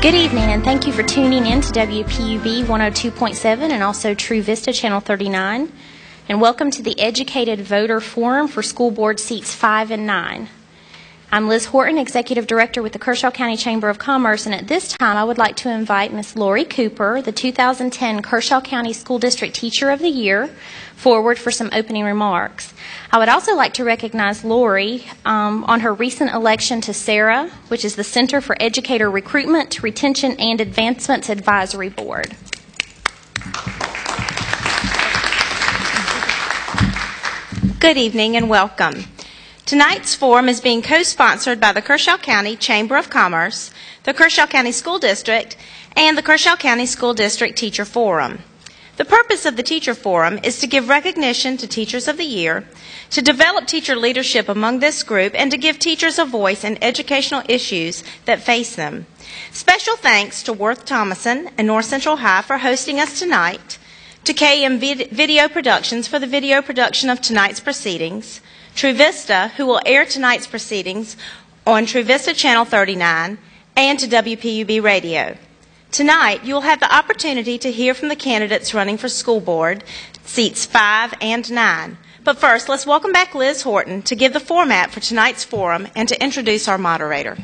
Good evening, and thank you for tuning in to WPUB 102.7 and also True Vista Channel 39. And welcome to the Educated Voter Forum for School Board Seats 5 and 9. I'm Liz Horton, Executive Director with the Kershaw County Chamber of Commerce, and at this time I would like to invite Ms. Lori Cooper, the 2010 Kershaw County School District Teacher of the Year, forward for some opening remarks. I would also like to recognize Lori on her recent election to SARA, which is the Center for Educator Recruitment, Retention, and Advancements Advisory Board. Good evening and welcome. Tonight's forum is being co-sponsored by the Kershaw County Chamber of Commerce, the Kershaw County School District, and the Kershaw County School District Teacher Forum. The purpose of the Teacher Forum is to give recognition to Teachers of the Year, to develop teacher leadership among this group, and to give teachers a voice in educational issues that face them. Special thanks to Worth Thomason and North Central High for hosting us tonight, to KM Video Productions for the video production of tonight's proceedings, True Vista, who will air tonight's proceedings on True Vista Channel 39, and to WPUB Radio. Tonight, you will have the opportunity to hear from the candidates running for school board, seats 5 and 9. But first, let's welcome back Liz Horton to give the format for tonight's forum and to introduce our moderator.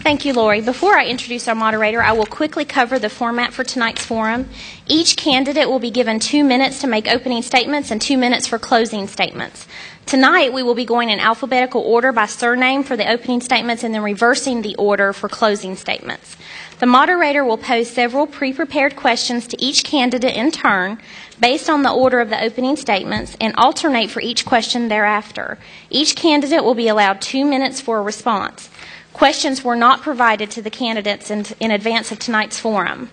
Thank you, Lori. Before I introduce our moderator, I will quickly cover the format for tonight's forum. Each candidate will be given 2 minutes to make opening statements and 2 minutes for closing statements. Tonight, we will be going in alphabetical order by surname for the opening statements and then reversing the order for closing statements. The moderator will pose several pre-prepared questions to each candidate in turn based on the order of the opening statements and alternate for each question thereafter. Each candidate will be allowed 2 minutes for a response. Questions were not provided to the candidates in advance of tonight's forum.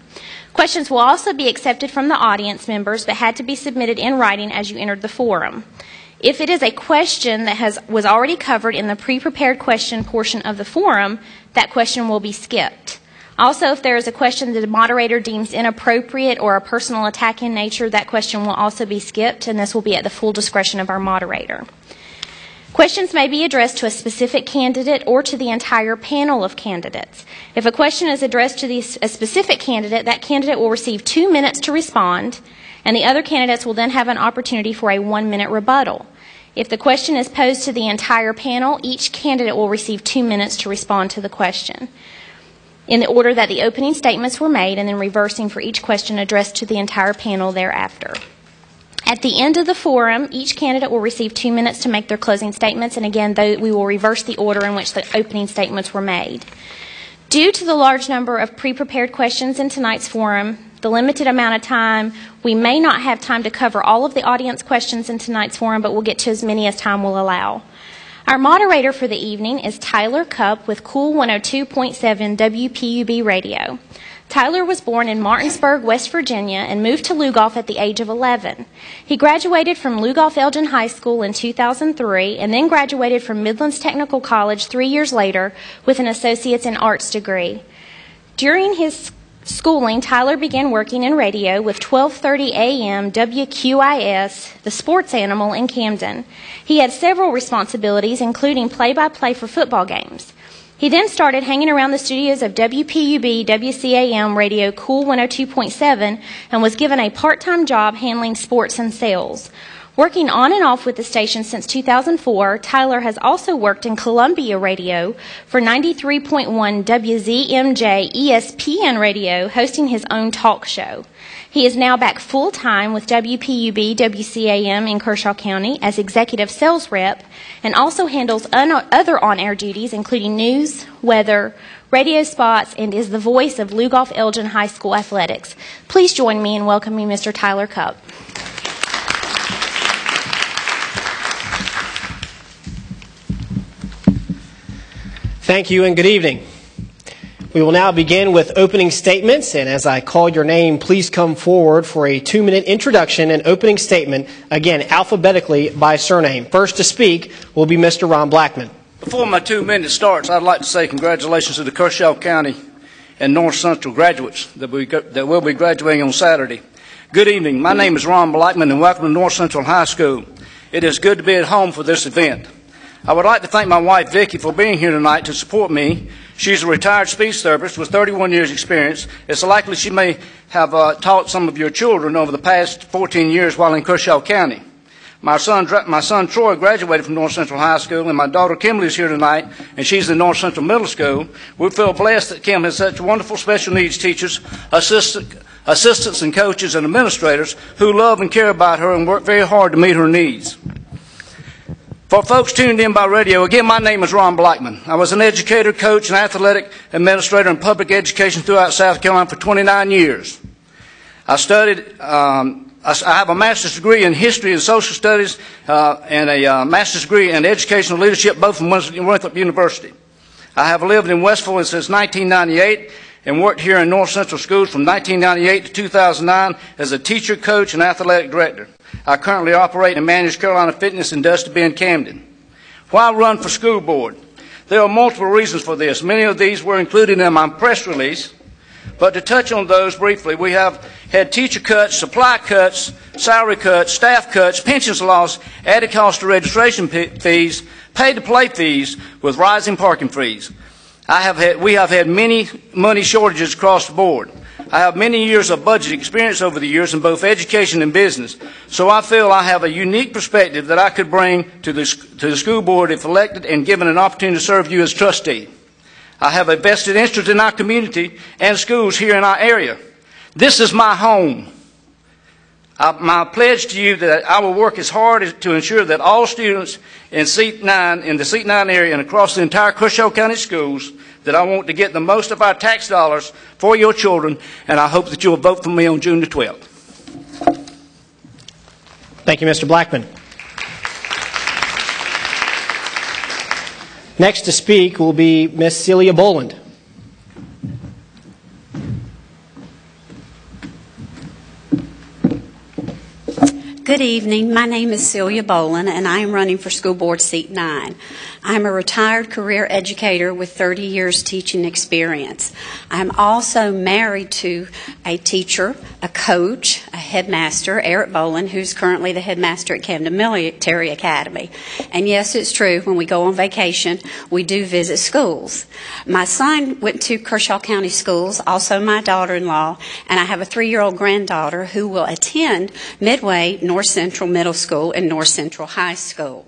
Questions will also be accepted from the audience members but had to be submitted in writing as you entered the forum. If it is a question that was already covered in the pre-prepared question portion of the forum, that question will be skipped. Also, if there is a question that the moderator deems inappropriate or a personal attack in nature, that question will also be skipped, and this will be at the full discretion of our moderator. Questions may be addressed to a specific candidate or to the entire panel of candidates. If a question is addressed to a specific candidate, that candidate will receive 2 minutes to respond, and the other candidates will then have an opportunity for a 1-minute rebuttal. If the question is posed to the entire panel, each candidate will receive 2 minutes to respond to the question, in the order that the opening statements were made, and then reversing for each question addressed to the entire panel thereafter. At the end of the forum, each candidate will receive 2 minutes to make their closing statements, and again, we will reverse the order in which the opening statements were made. Due to the large number of pre-prepared questions in tonight's forum, the limited amount of time, we may not have time to cover all of the audience questions in tonight's forum, but we'll get to as many as time will allow. Our moderator for the evening is Tyler Cupp with Cool 102.7 WPUB Radio. Tyler was born in Martinsburg, West Virginia, and moved to Lugoff at the age of 11. He graduated from Lugoff-Elgin High School in 2003 and then graduated from Midlands Technical College 3 years later with an Associate's in Arts degree. During his schooling, Tyler began working in radio with 12:30 a.m. WQIS, the sports animal in Camden. He had several responsibilities, including play-by-play for football games. He then started hanging around the studios of WPUB, WCAM Radio Cool 102.7 and was given a part-time job handling sports and sales. Working on and off with the station since 2004, Tyler has also worked in Columbia Radio for 93.1 WZMJ ESPN Radio, hosting his own talk show. He is now back full-time with WPUB WCAM in Kershaw County as executive sales rep and also handles other on-air duties, including news, weather, radio spots, and is the voice of Lugoff-Elgin High School athletics. Please join me in welcoming Mr. Tyler Cupp. Thank you and good evening. We will now begin with opening statements, and as I call your name, please come forward for a 2-minute introduction and opening statement, again, alphabetically by surname. First to speak will be Mr. Ron Blackman. Before my 2 minutes starts, I'd like to say congratulations to the Kershaw County and North Central graduates that will be graduating on Saturday. Good evening. My name is Ron Blackman, and welcome to North Central High School. It is good to be at home for this event. I would like to thank my wife, Vicki, for being here tonight to support me. She's a retired speech therapist with 31 years' experience. It's likely she may have taught some of your children over the past 14 years while in Kershaw County. My son Troy graduated from North Central High School, and my daughter Kimberly is here tonight, and she's in North Central Middle School. We feel blessed that Kim has such wonderful special needs teachers, assistants and coaches and administrators who love and care about her and work very hard to meet her needs. For folks tuned in by radio, again, my name is Ron Blackman. I was an educator, coach, and athletic administrator in public education throughout South Carolina for 29 years. I have a master's degree in history and social studies and a master's degree in educational leadership, both from Winthrop University. I have lived in Westville since 1998 and worked here in North Central Schools from 1998 to 2009 as a teacher, coach, and athletic director. I currently operate and manage Carolina Fitness in Dusty Bend, Camden. Why run for school board? There are multiple reasons for this. Many of these were included in my press release. But to touch on those briefly, we have had teacher cuts, supply cuts, salary cuts, staff cuts, pensions loss, added cost to registration fees, pay-to-play fees with rising parking fees. We have had many money shortages across the board. I have many years of budget experience over the years in both education and business, so I feel I have a unique perspective that I could bring to the school board if elected and given an opportunity to serve you as trustee. I have a vested interest in our community and schools here in our area. This is my home. My pledge to you that I will work as hard to ensure that all students in the Seat 9 area and across the entire Kershaw County schools, that I want to get the most of our tax dollars for your children, and I hope that you will vote for me on June the 12th. Thank you, Mr. Blackman. Next to speak will be Ms. Celia Boland. Good evening. My name is Celia Boland, and I am running for School Board Seat 9. I'm a retired career educator with 30 years teaching experience. I'm also married to a teacher, a coach, a headmaster, Eric Boland, who's currently the headmaster at Camden Military Academy. And yes, it's true, when we go on vacation, we do visit schools. My son went to Kershaw County Schools, also my daughter-in-law, and I have a 3-year-old granddaughter who will attend Midway North Central Middle School and North Central High School.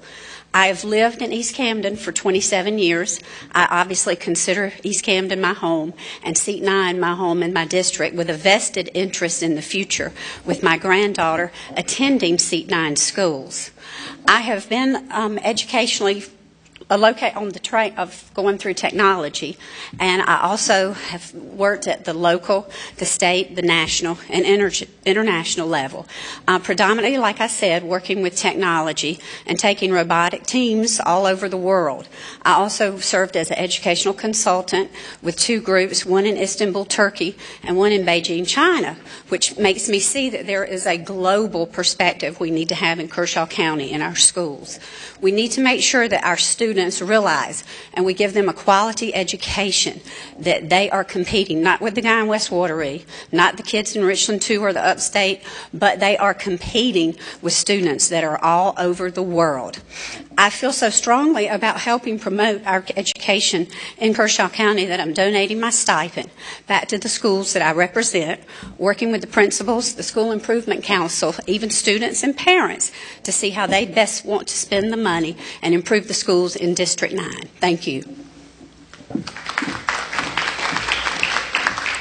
I have lived in East Camden for 27 years. I obviously consider East Camden my home and Seat 9 my home and my district, with a vested interest in the future with my granddaughter attending Seat 9 schools. I have been educationally located on the track of going through technology, and I also have worked at the local, the state, the national, and international level. Predominantly, like I said, working with technology and taking robotic teams all over the world. I also served as an educational consultant with 2 groups, one in Istanbul, Turkey, and one in Beijing, China, which makes me see that there is a global perspective we need to have in Kershaw County in our schools. We need to make sure that our students realize, and we give them a quality education, that they are competing not with the guy in West Wateree, not the kids in Richland 2 or the upstate, but they are competing with students that are all over the world. I feel so strongly about helping promote our education in Kershaw County that I'm donating my stipend back to the schools that I represent, working with the principals, the School Improvement Council, even students and parents, to see how they best want to spend the money and improve the schools in District 9. Thank you.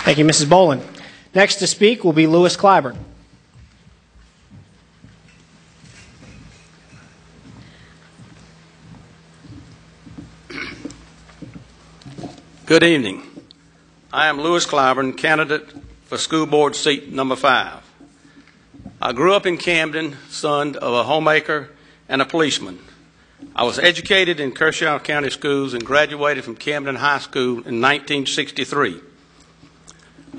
Thank you, Mrs. Boland. Next to speak will be Lewis Clyburn. Good evening. I am Lewis Clyburn, candidate for School Board Seat number 5. I grew up in Camden, son of a homemaker and a policeman. I was educated in Kershaw County schools and graduated from Camden High School in 1963.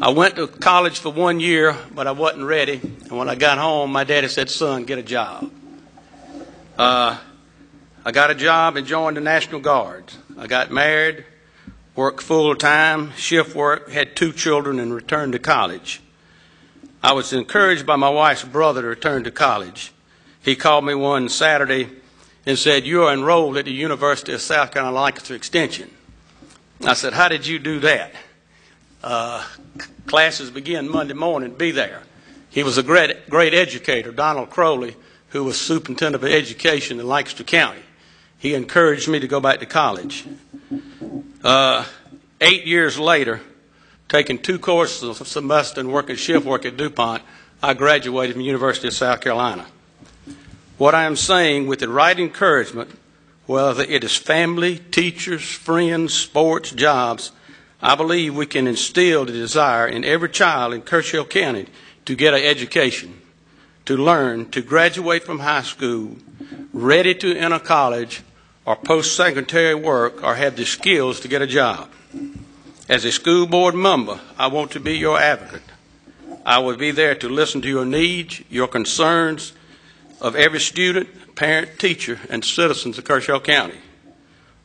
I went to college for 1 year, but I wasn't ready. And when I got home, my daddy said, "Son, get a job." I got a job and joined the National Guard. I got married, worked full-time, shift work, had 2 children, and returned to college. I was encouraged by my wife's brother to return to college. He called me one Saturday and said, "You are enrolled at the University of South Carolina Lancaster Extension." I said, "How did you do that?" Classes begin Monday morning, be there. He was a great educator, Donald Crowley, who was superintendent of education in Lancaster County. He encouraged me to go back to college. 8 years later, taking 2 courses a semester and working shift work at DuPont, I graduated from the University of South Carolina. What I am saying, with the right encouragement, whether it is family, teachers, friends, sports, jobs, I believe we can instill the desire in every child in Kershaw County to get an education, to learn, to graduate from high school, ready to enter college or post-secondary work, or have the skills to get a job. As a school board member, I want to be your advocate. I will be there to listen to your needs, your concerns of every student, parent, teacher, and citizens of Kershaw County.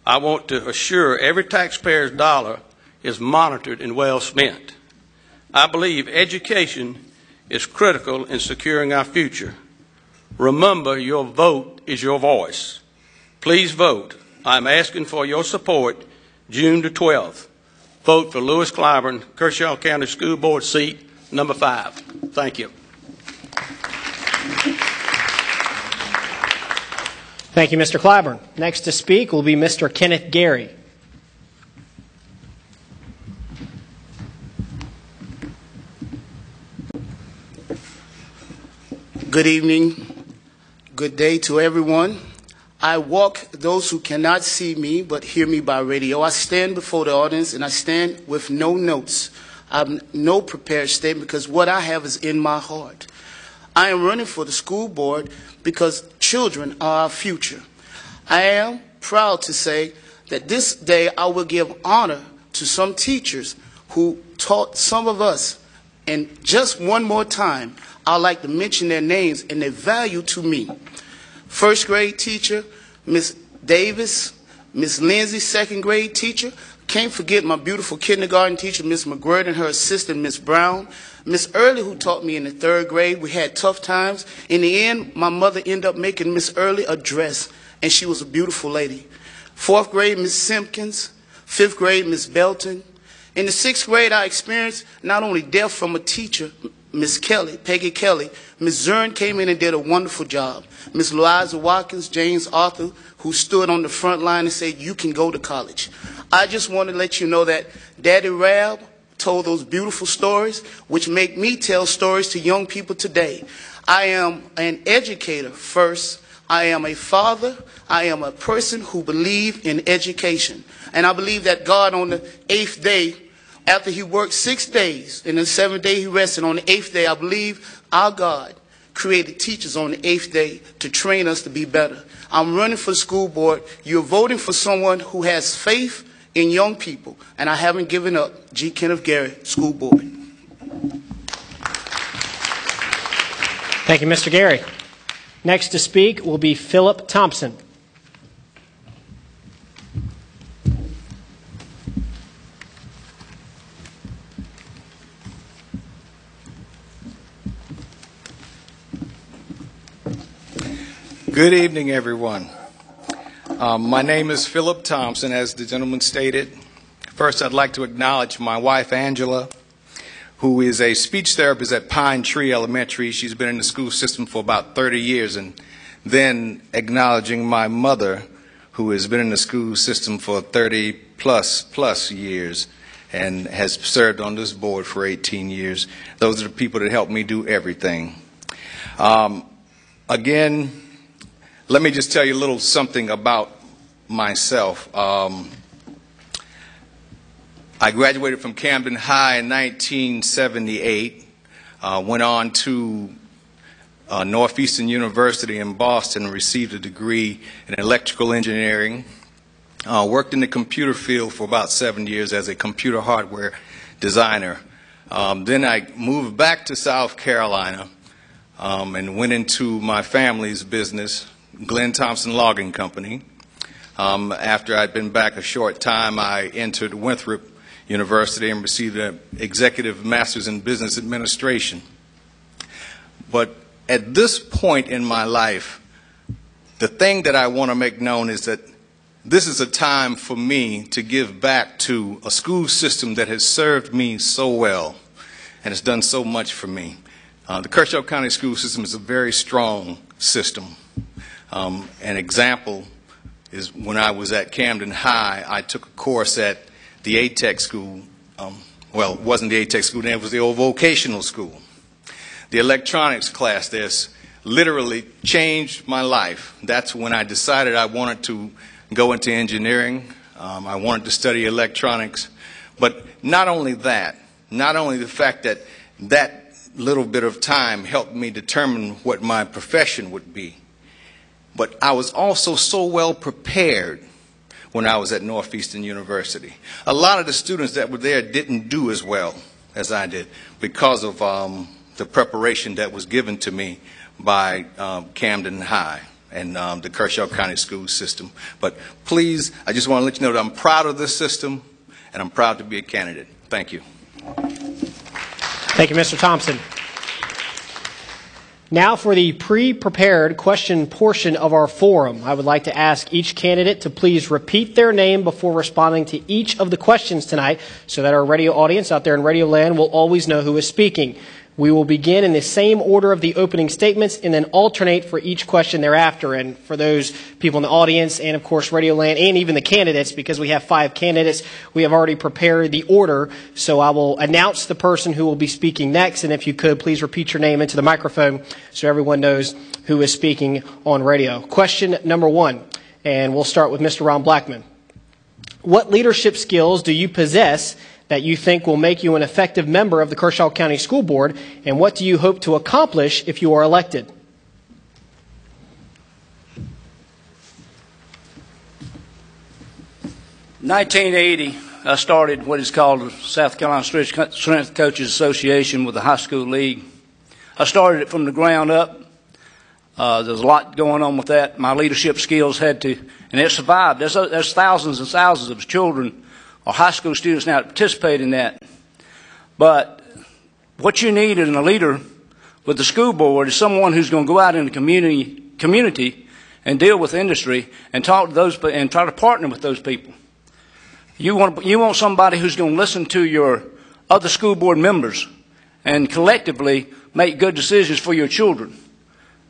I want to assure every taxpayer's dollar is monitored and well spent. I believe education is critical in securing our future. Remember, your vote is your voice. Please vote. I'm asking for your support June the 12th. Vote for Lewis Clyburn, Kershaw County School Board seat number 5. Thank you. Thank you, Mr. Clyburn. Next to speak will be Mr. Kenneth Gary. Good evening, good day to everyone. I walk those who cannot see me but hear me by radio. I stand before the audience and I stand with no notes. I have no prepared statement because what I have is in my heart. I am running for the school board because children are our future. I am proud to say that this day I will give honor to some teachers who taught some of us. And just one more time, I'd like to mention their names and their value to me. First grade teacher, Miss Davis, Miss Lindsay, second grade teacher. Can't forget my beautiful kindergarten teacher, Miss McGurd, and her assistant, Miss Brown. Miss Early, who taught me in the 3rd grade. We had tough times. In the end, my mother ended up making Miss Early a dress, and she was a beautiful lady. 4th grade, Miss Simpkins. 5th grade, Miss Belton. In the 6th grade, I experienced not only death from a teacher, Miss Kelly, Peggy Kelly. Miss Zern came in and did a wonderful job. Miss Louisa Watkins, James Arthur, who stood on the front line and said, "You can go to college." I just want to let you know that Daddy Rab told those beautiful stories, which make me tell stories to young people today. I am an educator first. I am a father. I am a person who believes in education. And I believe that God on the 8th day, after he worked 6 days, and the 7th day he rested, on the 8th day, I believe our God created teachers on the 8th day to train us to be better. I'm running for the school board. You're voting for someone who has faith in young people, and I haven't given up. G. Kenneth Gary, School Board. Thank you, Mr. Gary. Next to speak will be Philip Thompson. Good evening, everyone. My name is Philip Thompson, as the gentleman stated. First, I'd like to acknowledge my wife, Angela, who is a speech therapist at Pine Tree Elementary. She's been in the school system for about 30 years. And then acknowledging my mother, who has been in the school system for 30 plus years and has served on this board for 18 years. Those are the people that help me do everything. Again, let me just tell you a little something about myself. I graduated from Camden High in 1978, went on to Northeastern University in Boston and received a degree in electrical engineering. Worked in the computer field for about 7 years as a computer hardware designer. Then I moved back to South Carolina and went into my family's business, Glenn Thompson Logging Company. After I'd been back a short time, I entered Winthrop University and received an executive master's in business administration. But at this point in my life, The thing that I want to make known is that this is a time for me to give back to a school system that has served me so well and has done so much for me. The Kershaw County school system is a very strong system. An example is when I was at Camden High, I took a course at the A.T.S school. Well, it wasn't the A.T.S school then, it was the old vocational school. The electronics class there literally changed my life. That's when I decided I wanted to go into engineering. I wanted to study electronics. But not only that, not only the fact that that little bit of time helped me determine what my profession would be, but I was also so well prepared when I was at Northeastern University. A lot of the students that were there didn't do as well as I did because of the preparation that was given to me by Camden High and the Kershaw County school system. But please, I just want to let you know that I'm proud of this system and I'm proud to be a candidate. Thank you. Thank you, Mr. Thompson. Now for the pre-prepared question portion of our forum. I would like to ask each candidate to please repeat their name before responding to each of the questions tonight so that our radio audience out there in Radio Land will always know who is speaking. We will begin in the same order of the opening statements and then alternate for each question thereafter. And for those people in the audience and, of course, Radio Land and even the candidates, because we have 5 candidates, we have already prepared the order. So I will announce the person who will be speaking next. And if you could, please repeat your name into the microphone so everyone knows who is speaking on radio. Question number 1, and we'll start with Mr. Ron Blackman. What leadership skills do you possess that you think will make you an effective member of the Kershaw County School Board, and what do you hope to accomplish if you are elected? In 1980, I started what is called the South Carolina Strength Coaches Association with the High School League. I started it from the ground up. There's a lot going on with that. My leadership skills had to, and it survived. There's thousands and thousands of children or high school students now that participate in that. But what you need in a leader with the school board is someone who's going to go out in the community and deal with industry and talk to those and try to partner with those people. You want somebody who's going to listen to your other school board members and collectively make good decisions for your children.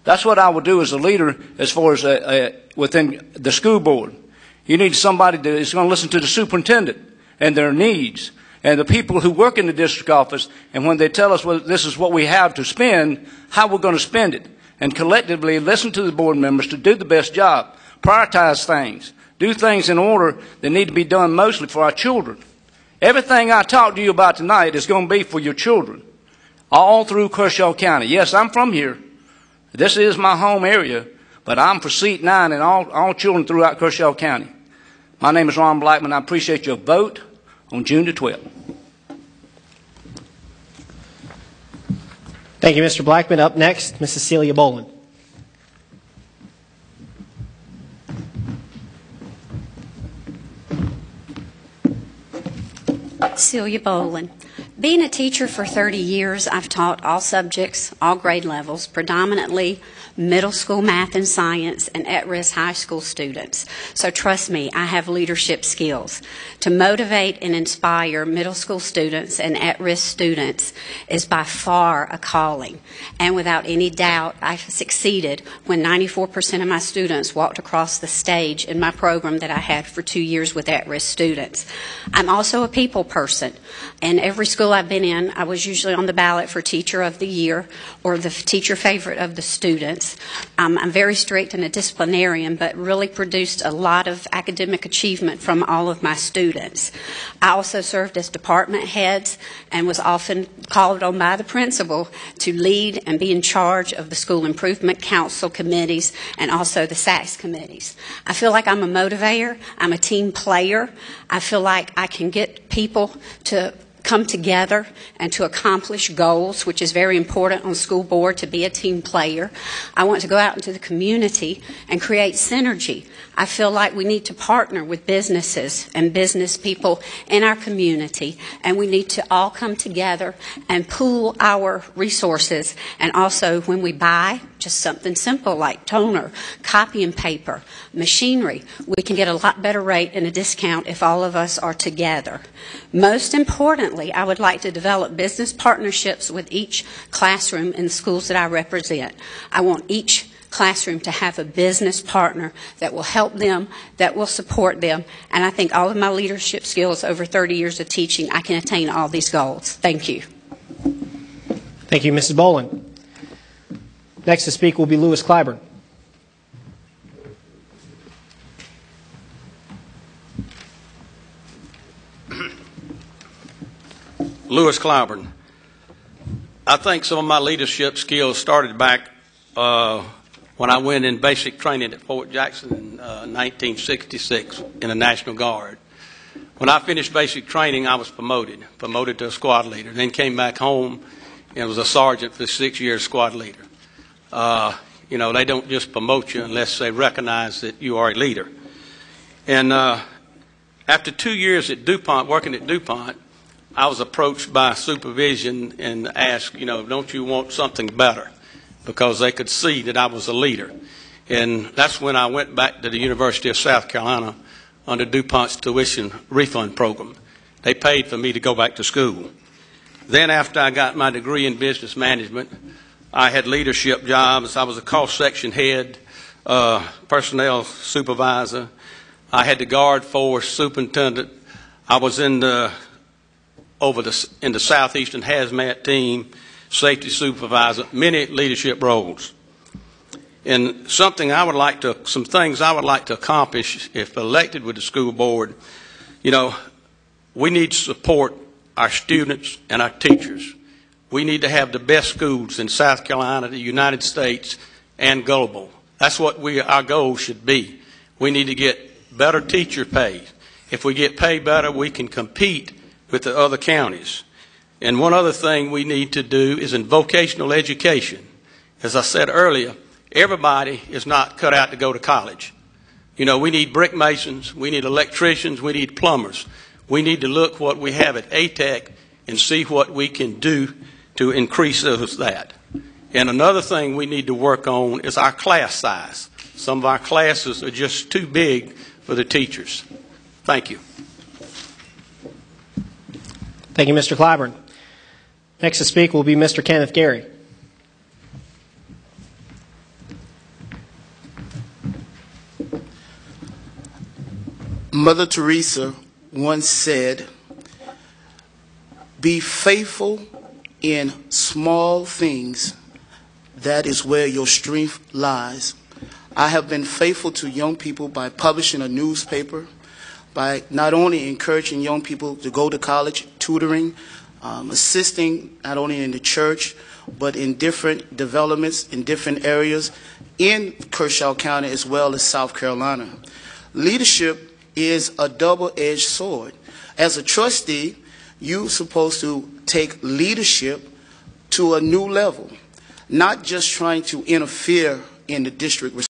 That's what I would do as a leader as far as within the school board. You need somebody that is going to listen to the superintendent and their needs and the people who work in the district office, and when they tell us, well, this is what we have to spend, how we're going to spend it. And collectively listen to the board members to do the best job, prioritize things, do things in order that need to be done mostly for our children. Everything I talked to you about tonight is going to be for your children, all through Kershaw County. Yes, I'm from here. This is my home area, but I'm for seat 9 and all children throughout Kershaw County. My name is Ron Blackman. I appreciate your vote on June the 12th. Thank you, Mr. Blackman. Up next, Mrs. Celia Boland. Celia Boland. Being a teacher for 30 years, I've taught all subjects, all grade levels, predominantly middle school math and science, and at-risk high school students. So trust me, I have leadership skills. To motivate and inspire middle school students and at-risk students is by far a calling. And without any doubt, I've succeeded when 94% of my students walked across the stage in my program that I had for 2 years with at-risk students. I'm also a people person. And every school I've been in, I was usually on the ballot for Teacher of the Year or the teacher favorite of the students. I'm very strict and a disciplinarian, but really produced a lot of academic achievement from all of my students. I also served as department heads and was often called on by the principal to lead and be in charge of the school improvement council committees and also the F.A.C.T.S committees. I feel like I'm a motivator. I'm a team player. I feel like I can get people to come together and to accomplish goals, which is very important on school board, to be a team player. I want to go out into the community and create synergy. I feel like we need to partner with businesses and business people in our community, and we need to all come together and pool our resources. And also, when we buy just something simple like toner, copy and paper, machinery. We can get a lot better rate and a discount if all of us are together. Most importantly, I would like to develop business partnerships with each classroom in the schools that I represent. I want each classroom to have a business partner that will help them, that will support them, and I think all of my leadership skills over 30 years of teaching, I can attain all these goals. Thank you. Thank you, Mrs. Boland. Next to speak will be Lewis Clyburn. Lewis Clyburn. I think some of my leadership skills started back when I went in basic training at Fort Jackson in 1966 in the National Guard. When I finished basic training, I was promoted to a squad leader, then came back home and was a sergeant for 6 years, squad leader. They don't just promote you unless they recognize that you are a leader. And after 2 years at DuPont, working at DuPont, I was approached by supervision and asked, don't you want something better? Because they could see that I was a leader. And that's when I went back to the University of South Carolina under DuPont's tuition refund program. They paid for me to go back to school. Then after I got my degree in business management, I had leadership jobs. I was a cost section head, personnel supervisor. I had the guard force superintendent. I was in the southeastern hazmat team, safety supervisor, many leadership roles. And some things I would like to accomplish if elected with the school board, we need to support our students and our teachers. We need to have the best schools in South Carolina, the United States, and global. That's what our goal should be. We need to get better teacher pay. If we get paid better, we can compete with the other counties. And one other thing we need to do is in vocational education. As I said earlier, everybody is not cut out to go to college. We need brick masons, we need electricians, we need plumbers. We need to look what we have at ATEC and see what we can do to increase that. And another thing we need to work on is our class size. Some of our classes are just too big for the teachers. Thank you. Thank you, Mr. Clyburn. Next to speak will be Mr. Kenneth Gary. Mother Teresa once said, "Be faithful in small things. That is where your strength lies." I have been faithful to young people by publishing a newspaper, by not only encouraging young people to go to college, tutoring, assisting not only in the church, but in different developments in different areas in Kershaw County as well as South Carolina. Leadership is a double-edged sword. As a trustee, you're supposed to take leadership to a new level, not just trying to interfere in the district